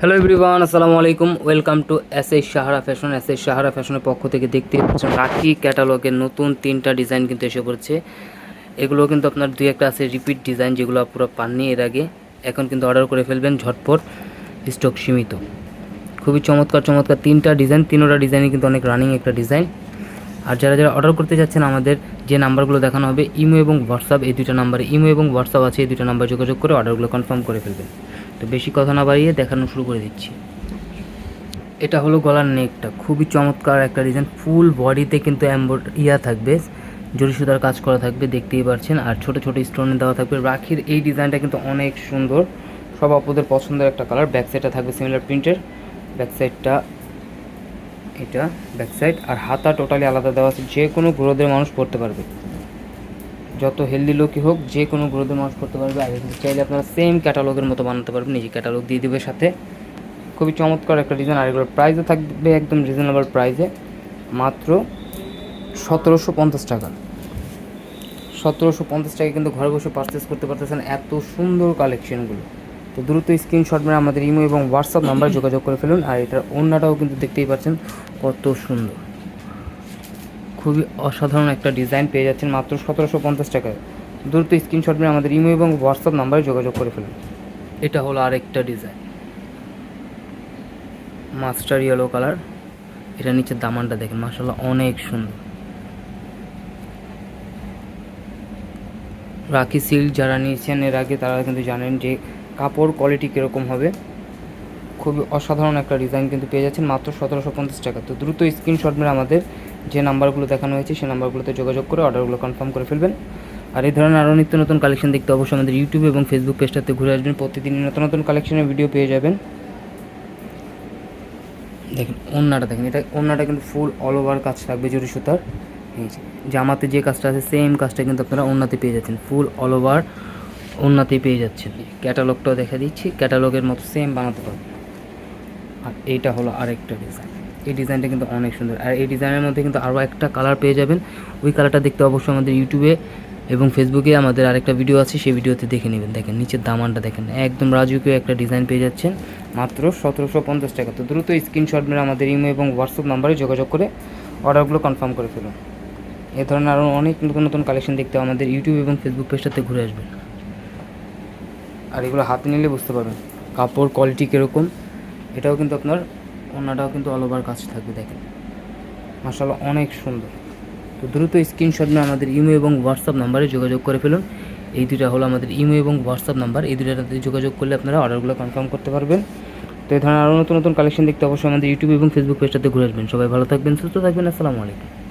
Hello everyone, আসসালামু আলাইকুম। Welcome to SS Sahara fashion. SS Sahara ফ্যাশনের পক্ষ থেকে দেখতে পাচ্ছেন রাখি ক্যাটালগের নতুন 3টা ডিজাইন কিন্তু এসে পড়ছে। এগুলো কিন্তু আপনার দুই একটা আছে রিপিট ডিজাইন, যেগুলো পুরো পাননি এর আগে। এখন কিন্তু অর্ডার করে ফেলবেন ঝটপট, স্টক সীমিত। খুবই চমৎকার চমৎকার 3টা ডিজাইন, 3টা ডিজাইনই কিন্তু অনেক রানিং একটা ডিজাইন। আর যারা যারা অর্ডার করতে যাচ্ছেন, আমাদের যে নাম্বারগুলো দেখানো হবে ইমো এবং হোয়াটসঅ্যাপ, এই দুইটা নাম্বারে ইমো এবং হোয়াটসঅ্যাপ আছে, এই দুটো নাম্বার যোগাযোগ করে অর্ডারগুলো কনফার্ম করে ফেলবেন। তো বেশি কথা না বাড়িয়ে দেখানো শুরু করে দিচ্ছি। এটা হলো গলার নেকটা, খুবই চমৎকার একটা ডিজাইন। ফুল বডিতে কিন্তু থাকবে, জরি সুতার কাজ করা থাকবে, দেখতেই পাচ্ছেন। আর ছোট ছোট স্টোনে দেওয়া থাকবে। রাখির এই ডিজাইনটা কিন্তু অনেক সুন্দর, সব আপুদের পছন্দের একটা কালার। ব্যাক সাইডটা থাকবে সিমিলার প্রিন্টের, ব্যাক সাইডটা এটা ব্যাক সাইড। আর হাতা টোটালি আলাদা দেওয়া আছে, যে কোনো গ্রোদের মানুষ পড়তে পারবে, যত হেলদি লোকই হোক যে কোনো গ্রোদের মানুষ পড়তে পারবে। আর চাইলে আপনারা সেম ক্যাটালগের মতো বানাতে পারবেন, নিজে ক্যাটালগ দিয়ে দেবে সাথে। খুবই চমৎকার একটা ডিজাইন। আর এগুলোর প্রাইসও থাকবে একদম রিজনেবল প্রাইসে, মাত্র 1750 টাকা। 1750 টাকা কিন্তু ঘরে বসে পারচেস করতে পারতেছেন এত সুন্দর কালেকশনগুলো। তো দ্রুত স্ক্রিনশট মেরে আমাদের ইমো এবং হোয়াটসঅ্যাপ নাম্বার যোগাযোগ করে ফেলুন। আর এটার ওড়নাটাও কিন্তু দেখতেই পাচ্ছেন কত সুন্দর, খুবই অসাধারণ একটা ডিজাইন পেয়ে যাচ্ছেন মাত্র 1750 টাকায়। দ্রুত স্ক্রিনশট মেরে আমাদের ইমো এবং হোয়াটসঅ্যাপ নাম্বারে যোগাযোগ করে ফেলুন। এটা হলো আরেকটা ডিজাইন, মাস্টার ইয়েলো কালার। এটা নিচের দামানটা দেখেন, মাশাআল্লাহ অনেক সুন্দর। রাখি সিল্ক যারা নিয়েছেন এর আগে, তারা কিন্তু জানেন যে কাপড় কোয়ালিটি কীরকম হবে। খুবই অসাধারণ একটা ডিজাইন কিন্তু পেয়ে যাচ্ছেন মাত্র 1750 টাকা। তো দ্রুত স্ক্রিনশট মেরে আমাদের যে নাম্বারগুলো দেখানো হয়েছে সেই নাম্বারগুলোতে যোগাযোগ করে অর্ডারগুলো কনফার্ম করে ফেলবেন। আর এই ধরনের আরও নিত্য নতুন কালেকশন দেখতে অবশ্যই আমাদের ইউটিউব এবং ফেসবুক পেজটাতে ঘুরে আসবেন। প্রতিদিন নতুন নতুন কালেকশনের ভিডিও পেয়ে যাবেন। দেখেন ওড়নাটা, দেখেন এটা ওড়নাটা কিন্তু ফুল অল ওভার কাজ থাকবে জরি সুতার। এই যে জামাতে যে কাজটা আছে সেম কাজটা কিন্তু আপনারা ওড়নাতে পেয়ে যাচ্ছেন, ফুল অল ওভার ওড়নাতেই পেয়ে যাচ্ছেন। ক্যাটালগটাও দেখা দিচ্ছি, ক্যাটালগের মতো সেম বানাতে পারবেন। আর এইটা হলো আরেকটা ডিজাইন, এই ডিজাইনটা কিন্তু অনেক সুন্দর। আর এই ডিজাইনের মধ্যে কিন্তু আরও একটা কালার পেয়ে যাবেন। ওই কালারটা দেখতে অবশ্যই আমাদের ইউটিউবে এবং ফেসবুকে আমাদের আরেকটা ভিডিও আছে, সেই ভিডিওতে দেখে নেবেন। দেখেন নিচের দামানটা দেখেন, একদম রাজকীয় একটা ডিজাইন পেয়ে যাচ্ছেন মাত্র 1750 টাকা। তো দ্রুত স্ক্রিনশট মেরে আমাদের ইমো এবং হোয়াটসঅ্যাপ নাম্বারে যোগাযোগ করে অর্ডারগুলো কনফার্ম করে ফেলুন। এ ধরনের আরও অনেক নতুন নতুন কালেকশন দেখতে আমাদের ইউটিউব এবং ফেসবুক পেজটাতে ঘুরে আসবেন। আর এগুলো হাতে নিলে বুঝতে পারবেন কাপড় কোয়ালিটি কীরকম। এটাও কিন্তু আপনার ওড়নাটাও কিন্তু অল ওভার কাজ থাকবে, দেখেন মাশাআল্লাহ অনেক সুন্দর। তো দ্রুত স্ক্রিনশট নিয়ে আমাদের ইমো এবং হোয়াটসঅ্যাপ নাম্বারে যোগাযোগ করে ফেলুন। এই দুটো হলো আমাদের ইমো এবং হোয়াটসঅ্যাপ নাম্বার, এই দুটোতে যোগাযোগ করলে আপনারা অর্ডারগুলো কনফার্ম করতে পারবেন। তো এই ধরনের আরও নতুন নতুন কালেকশন দেখতে অবশ্যই আমাদের ইউটিউব এবং ফেসবুক পেজটাতে ঘুরে আসবেন। সবাই ভালো থাকবেন, সুস্থ থাকবেন। আসসালামু আলাইকুম।